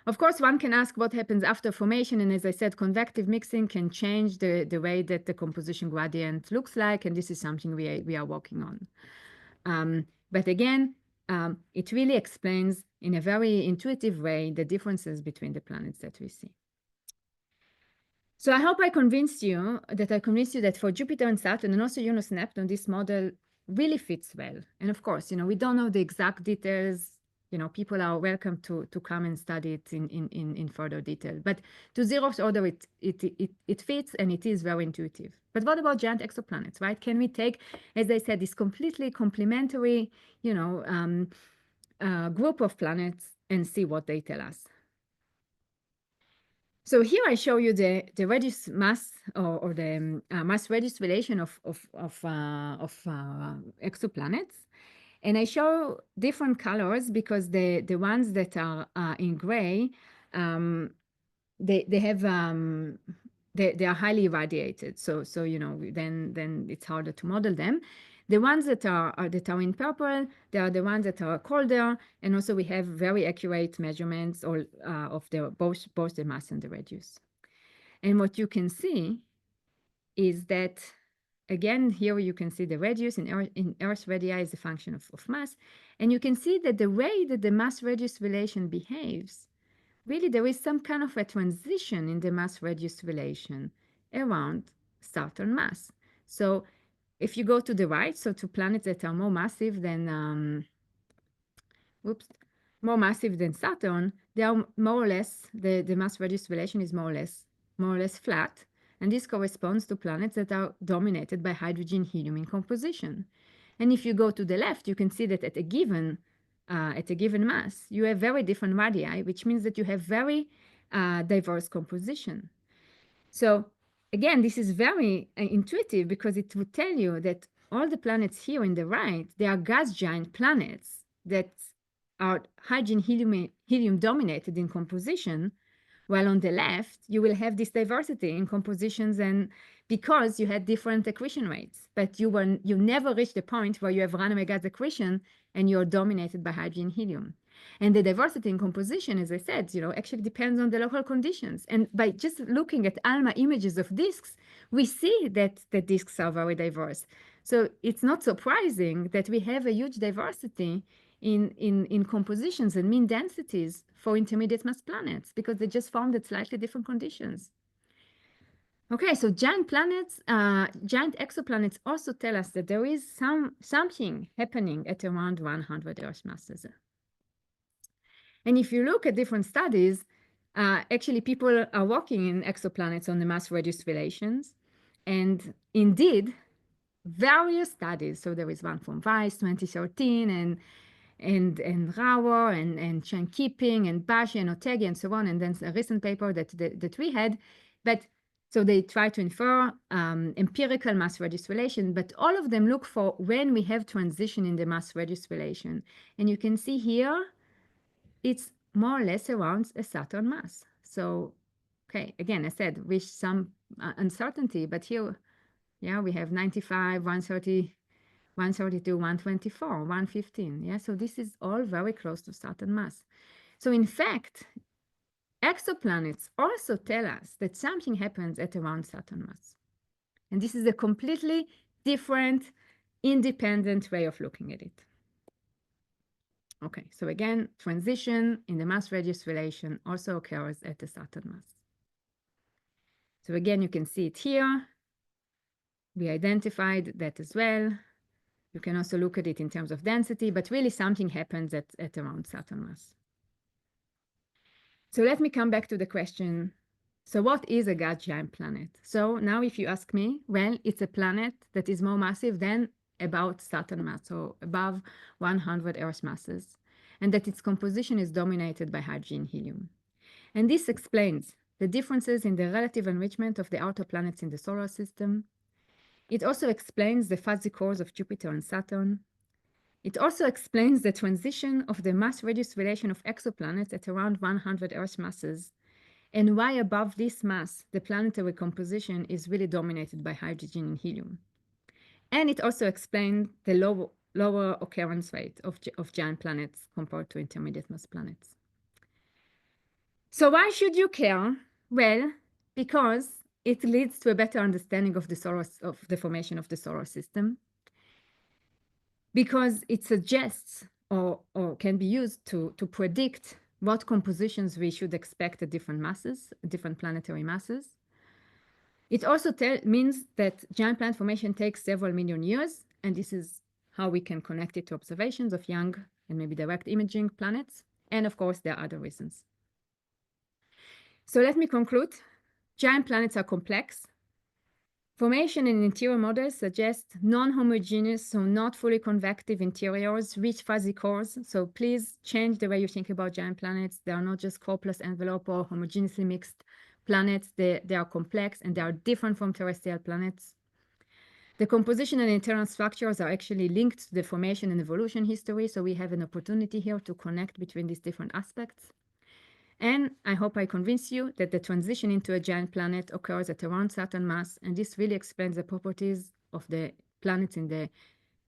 Of course, one can ask what happens after formation. And as I said, convective mixing can change the way that the composition gradient looks like. And this is something we are working on. But again, it really explains in a very intuitive way the differences between the planets that we see. So I hope I convinced you that for Jupiter and Saturn and also Uranus and Neptune, this model really fits well. And of course, we don't know the exact details. People are welcome to come and study it in further detail. But to zeroth order, it fits and it is very intuitive. But what about giant exoplanets, right? Can we take, as I said, this completely complementary, group of planets and see what they tell us? So here I show you the reduced mass or the mass reduced relation of exoplanets. And I show different colors because the ones that are in gray, they have they are highly irradiated. So then it's harder to model them. The ones that are in purple, they are the ones that are colder, and also we have very accurate measurements of both the mass and the radius. And what you can see is that, again, here you can see the radius in Earth radii is a function of mass. And you can see that the way that the mass-radius relation behaves, really there is some kind of a transition in the mass-radius relation around Saturn mass. So if you go to the right, so to planets that are more massive than, more massive than Saturn, they are more or less, the mass radius relation is more or less flat. And this corresponds to planets that are dominated by hydrogen helium in composition. And if you go to the left, you can see that at a given mass, you have very different radii, which means that you have very diverse composition. So again, this is very intuitive because it would tell you that all the planets here in the right, they are gas giant planets that are hydrogen helium dominated in composition, while on the left, you will have this diversity in compositions and because you had different accretion rates, but you never reached the point where you have runaway gas accretion and you're dominated by hydrogen helium. And the diversity in composition, as I said, actually depends on the local conditions. And by just looking at ALMA images of disks, we see that the disks are very diverse. So it's not surprising that we have a huge diversity in compositions and mean densities for intermediate mass planets because they just formed at slightly different conditions. Okay, so giant planets, giant exoplanets also tell us that there is something happening at around 100 Earth masses. And if you look at different studies, actually people are working in exoplanets on the mass radius relations. And indeed, various studies, so there is one from Weiss 2013 and Rauer and Chen Keeping and Bashi and Otegi and so on, and then a recent paper that we had. But so they try to infer empirical mass radius relation, but all of them look for when we have transition in the mass radius relation. And you can see here, it's more or less around a Saturn mass. So, okay, again, I said with some uncertainty, but here, yeah, we have 95, 130, 132, 124, 115. Yeah, so this is all very close to Saturn mass. So in fact, exoplanets also tell us that something happens at around Saturn mass. And this is a completely different, independent way of looking at it. Okay, so again, transition in the mass radius relation also occurs at the Saturn mass. So again, you can see it here. We identified that as well. You can also look at it in terms of density, but really something happens at around Saturn mass. So let me come back to the question. So what is a gas giant planet? So now if you ask me, well, it's a planet that is more massive than about Saturn mass, so above 100 Earth masses, and that its composition is dominated by hydrogen helium. And this explains the differences in the relative enrichment of the outer planets in the solar system. It also explains the fuzzy cores of Jupiter and Saturn. It also explains the transition of the mass radius relation of exoplanets at around 100 Earth masses, and why above this mass, the planetary composition is really dominated by hydrogen and helium. And it also explained the lower occurrence rate of giant planets compared to intermediate mass planets. So why should you care? Well, because it leads to a better understanding of the formation of the solar system, because it suggests or can be used to predict what compositions we should expect at different masses, different planetary masses. It also means that giant planet formation takes several million years, and this is how we can connect it to observations of young and maybe direct imaging planets. And of course, there are other reasons. So let me conclude. Giant planets are complex. Formation in interior models suggest non-homogeneous, so not fully convective interiors, rich fuzzy cores. So please change the way you think about giant planets. They are not just core plus envelope or homogeneously mixed planets. They are complex and they are different from terrestrial planets. The composition and internal structures are actually linked to the formation and evolution history. So we have an opportunity here to connect between these different aspects. And I hope I convince you that the transition into a giant planet occurs at around Saturn mass, and this really explains the properties of the planets in the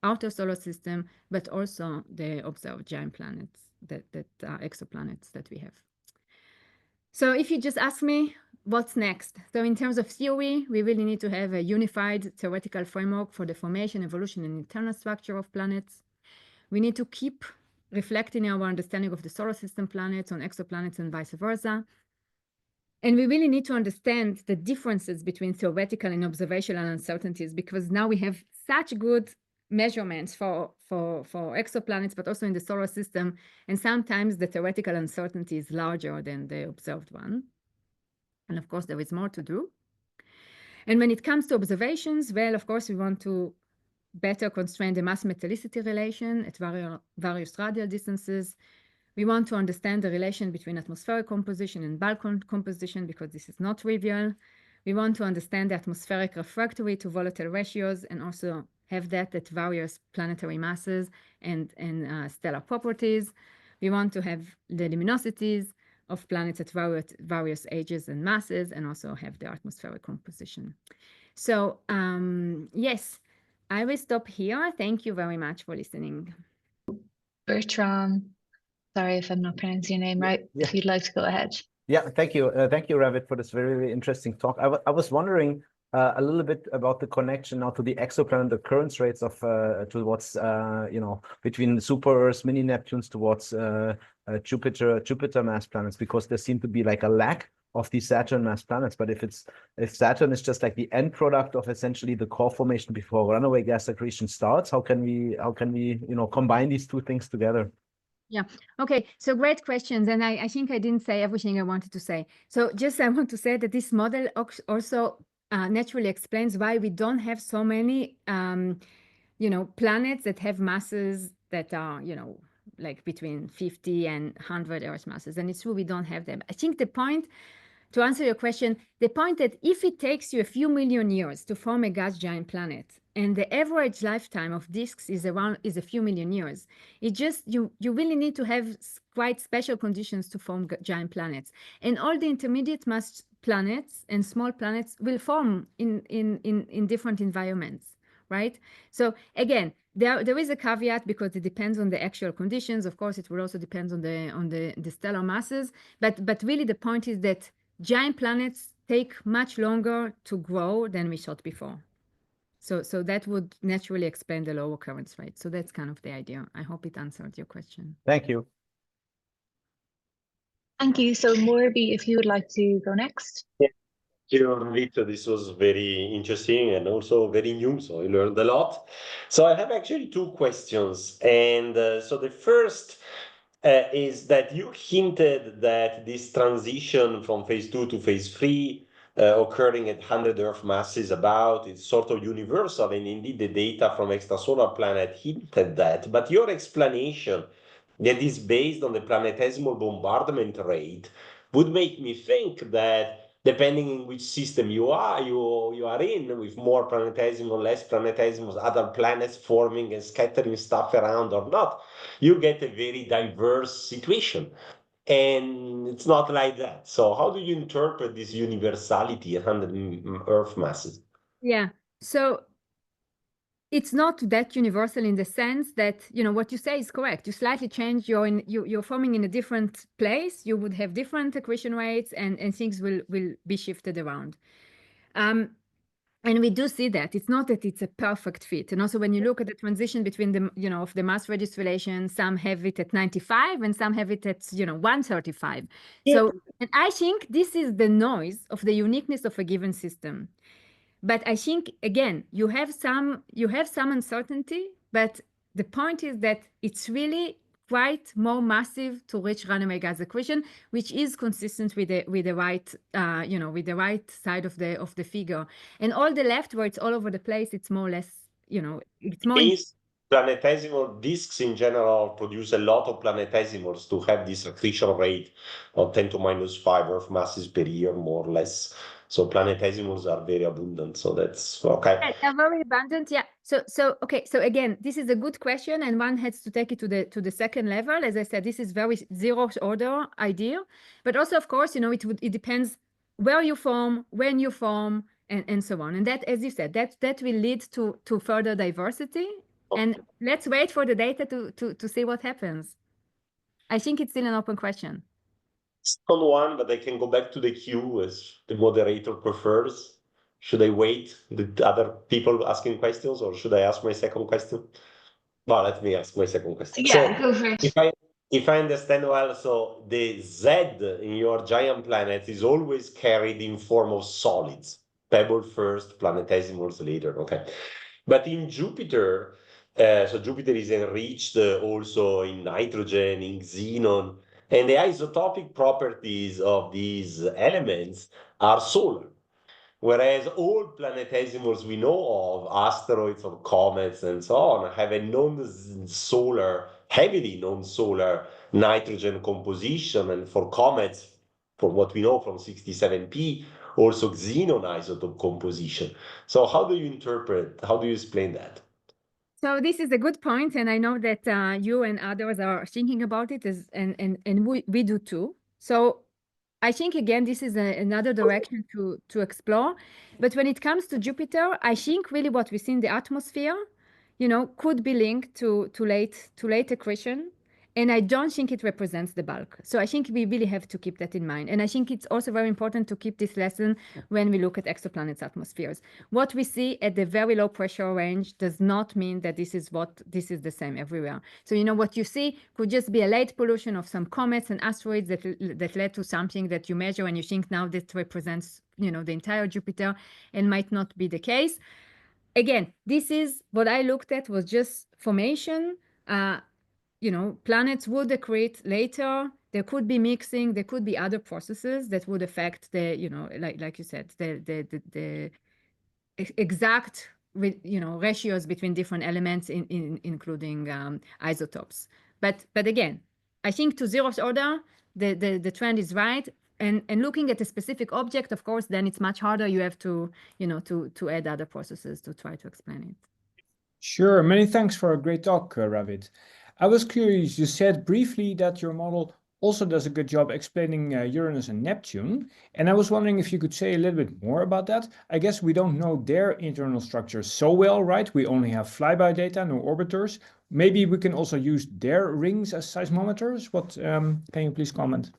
outer solar system, but also the observed giant planets, that are exoplanets that we have. So if you just ask me, what's next? So in terms of theory, we really need to have a unified theoretical framework for the formation, evolution, and internal structure of planets. We need to keep reflecting our understanding of the solar system planets on exoplanets and vice versa. And we really need to understand the differences between theoretical and observational uncertainties, because now we have such good measurements for exoplanets, but also in the solar system. And sometimes the theoretical uncertainty is larger than the observed one. And of course, there is more to do. And when it comes to observations, well, of course, we want to better constrain the mass metallicity relation at various radial distances. We want to understand the relation between atmospheric composition and bulk composition, because this is not trivial. We want to understand the atmospheric refractory to volatile ratios and also have that at various planetary masses and stellar properties. We want to have the luminosities of planets at various ages and masses, and also have the atmospheric composition. So yes, I will stop here. Thank you very much for listening. Bertram, sorry if I'm not pronouncing your name right. Yeah. If you'd like to go ahead. Yeah, thank you. Thank you, Ravit, for this very, very interesting talk. I was wondering a little bit about the connection now to the exoplanet occurrence rates of towards between super Earths, mini Neptunes towards Jupiter mass planets, because there seemed to be like a lack of the Saturn mass planets. But if Saturn is just like the end product of essentially the core formation before runaway gas accretion starts, how can we combine these two things together? Yeah. Okay. So great questions. And I think I didn't say everything I wanted to say. So just I want to say that this model also naturally explains why we don't have so many, planets that have masses that are, like between 50 and 100 Earth masses. And it's true, we don't have them. I think the point, to answer your question, the point that if it takes you a few million years to form a gas giant planet, and the average lifetime of disks is a few million years, it just you really need to have quite special conditions to form giant planets. And all the intermediate mass planets and small planets will form in different environments, right? So again, there is a caveat, because it depends on the actual conditions. Of course, it will also depend on the stellar masses. But really the point is that giant planets take much longer to grow than we thought before. So that would naturally explain the low occurrence rate. So that's kind of the idea. I hope it answered your question. Thank you. Thank you. So Morby, if you would like to go next. Thank you, Ravit. This was very interesting and also very new, so I learned a lot. So I have actually two questions. And so the first is that you hinted that this transition from phase 2 to phase 3 occurring at 100 Earth masses about, it's sort of universal, and indeed the data from extrasolar planet hinted that. But your explanation that is based on the planetesimal bombardment rate would make me think that depending on which system you are in, with more planetesimal, less planetesimals, other planets forming and scattering stuff around or not, you get a very diverse situation. And it's not like that. So how do you interpret this universality at 100 Earth masses? Yeah. So it's not that universal in the sense that, what you say is correct. You slightly change, you're forming in a different place. You would have different accretion rates, and things will be shifted around. And we do see that. It's not that it's a perfect fit. And also when you look at the transition between the, of the mass registration, some have it at 95 and some have it at, 135. Yeah. So, and I think this is the noise of the uniqueness of a given system. But I think, again, you have some uncertainty, but the point is that it's really quite more massive to reach runaway gas accretion, which is consistent with the right, with the right side of the figure. And all the left, where it's all over the place, it's more or less, it's more. Planetesimal disks in general produce a lot of planetesimals to have this accretion rate of 10 to minus 5 Earth masses per year, more or less. So planetesimals are very abundant. So that's okay. Yeah, they're very abundant. Yeah. So okay. So again, this is a good question, and one has to take it to the second level. As I said, this is very zero order idea, but also, of course, it depends where you form, when you form, and so on. And that, as you said, that will lead to further diversity. Okay. And let's wait for the data to see what happens. I think it's still an open question. Second one, but I can go back to the queue as the moderator prefers. Should I wait the other people asking questions, or should I ask my second question? Well, let me ask my second question. Yeah, go for it. If I understand well, so the Z in your giant planet is always carried in form of solids. Pebble first, planetesimals later, okay? But in Jupiter, so Jupiter is enriched also in nitrogen, in xenon, and the isotopic properties of these elements are solar. Whereas all planetesimals we know of, asteroids or comets and so on, have a non-solar, heavily non-solar nitrogen composition. And for comets, from what we know from 67P, also xenon isotope composition. So how do you explain that? So this is a good point, and I know that you and others are thinking about it, and we do too. So I think, again, this is another direction to explore. But when it comes to Jupiter, I think really what we see in the atmosphere, could be linked to late accretion. And I don't think it represents the bulk. So I think we really have to keep that in mind. And I think it's also very important to keep this lesson when we look at exoplanets' atmospheres. What we see at the very low pressure range does not mean that this is the same everywhere. So what you see could just be a late pollution of some comets and asteroids that led to something that you measure and you think now that represents the entire Jupiter, and might not be the case. Again, this is what I looked at was just formation. Planets would accrete later. There could be mixing. There could be other processes that would affect the, like you said, the exact, ratios between different elements, including isotopes. But again, I think to zeroth order, the trend is right. And looking at a specific object, of course, then it's much harder. You have to, to add other processes to try to explain it. Sure. Many thanks for a great talk, Ravit. I was curious, you said briefly that your model also does a good job explaining Uranus and Neptune. And I was wondering if you could say a little bit more about that. I guess we don't know their internal structure so well, right? We only have flyby data, no orbiters. Maybe we can also use their rings as seismometers. What can you please comment?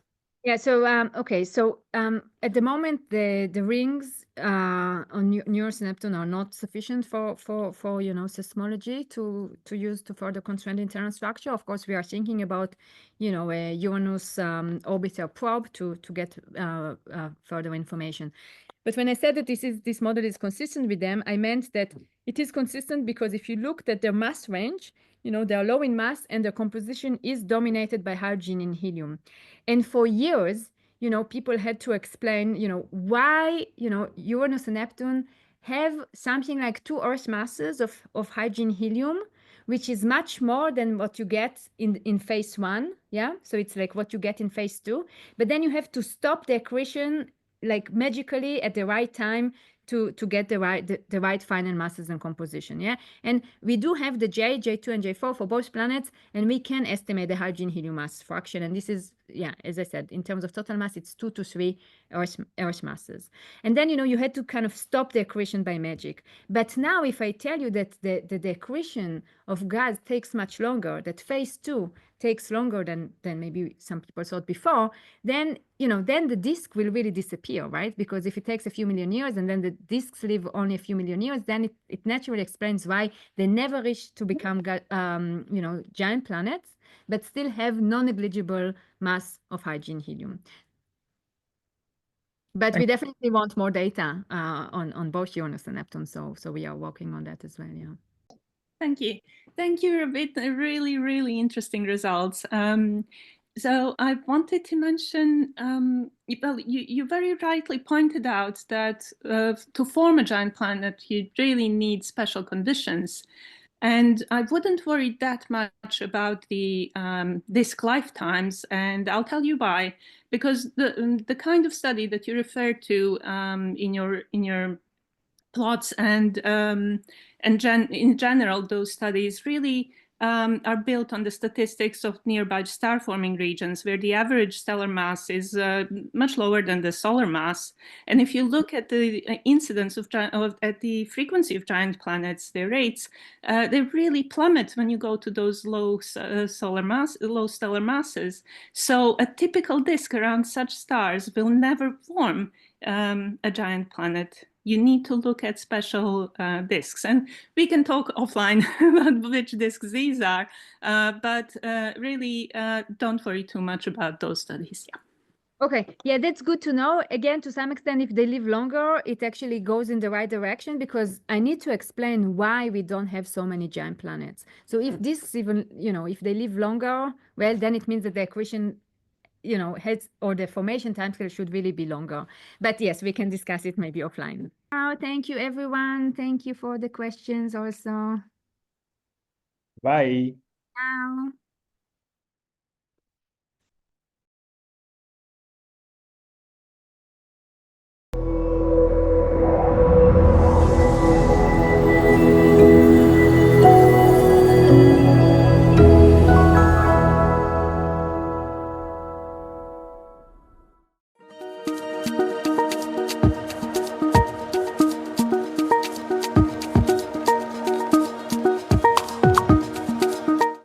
Yeah, so okay, so at the moment the rings on Myrs and Neptune are not sufficient for seismology to use to further constrain the internal structure. Of course, we are thinking about a Uranus orbiter probe to get further information. But when I said that this model is consistent with them, I meant that it is consistent because if you looked at their mass range, they are low in mass and their composition is dominated by hydrogen and helium. And for years, people had to explain, why, Uranus and Neptune have something like 2 Earth masses of hydrogen helium, which is much more than what you get in phase 1. Yeah. So it's like what you get in phase 2. But then you have to stop the accretion like magically at the right time to get the right final masses and composition. Yeah. And we do have the J2 and J4 for both planets, and we can estimate the hydrogen helium mass fraction. And this is, yeah, as I said, in terms of total mass, it's 2 to 3 Earth masses. And then, you had to kind of stop the accretion by magic. But now if I tell you that the accretion of gas takes much longer, that phase 2 takes longer than maybe some people thought before, then then the disk will really disappear, right? Because if it takes a few million years and then the disks live only a few million years, then it naturally explains why they never reach to become giant planets, but still have non-negligible mass of hydrogen helium. But we definitely want more data on both Uranus and Neptune, so we are working on that as well. Yeah. Thank you, Ravit. Really, really interesting results. So I wanted to mention, you very rightly pointed out that to form a giant planet, you really need special conditions. And I wouldn't worry that much about the disk lifetimes, and I'll tell you why. Because the kind of study that you referred to in your plots and in general, those studies really are built on the statistics of nearby star-forming regions where the average stellar mass is much lower than the solar mass. And if you look at the incidence at the frequency of giant planets, their rates, they really plummet when you go to those low stellar masses. So a typical disk around such stars will never form a giant planet. You need to look at special disks, and we can talk offline about which disks these are, but really don't worry too much about those studies. Yeah. Okay, yeah, that's good to know. Again, to some extent, if they live longer, it actually goes in the right direction because I need to explain why we don't have so many giant planets. So if this even, if they live longer, well, then it means that the accretion, has, or the formation timescale should really be longer. But yes, we can discuss it maybe offline. Now, thank you, everyone. Thank you for the questions also. Bye. Ciao.